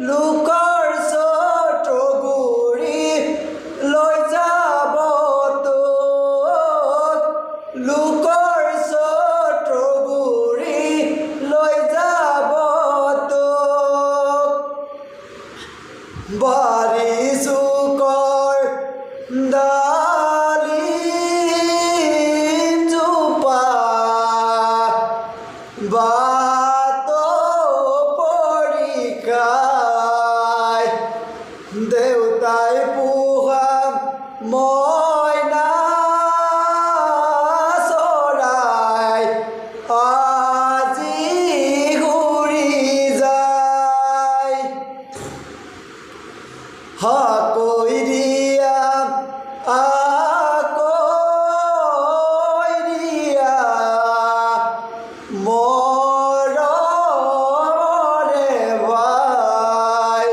লোকৰ ছোট গুৰি লৈ যাব তোক লোকৰ ছোট গুৰি লৈ যাব তোক বাৰী চুকৰ ডালিম জোপা বাটো পৰি খায় দেউতাই পোহা মইনা চৰাই আজি ঘূৰি যায় হাকৈ দিয়া আকৈ দিয়া মৰমৰে ভাই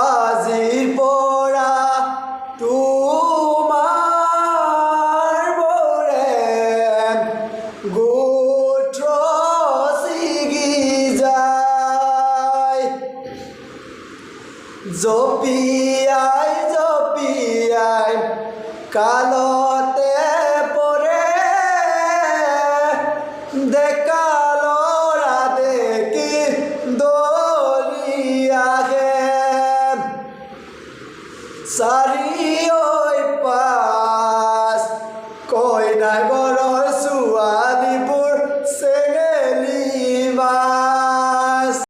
আজিৰ পৰা তোমাৰ বোৰে গোত্ৰ ছিগি যায় জপিয়াই জপিয়াই কালতে পৰে ডেকা ল'ৰা দেখি দৌৰি আহে চাৰিঐ পাঁচ কইনাই বৰ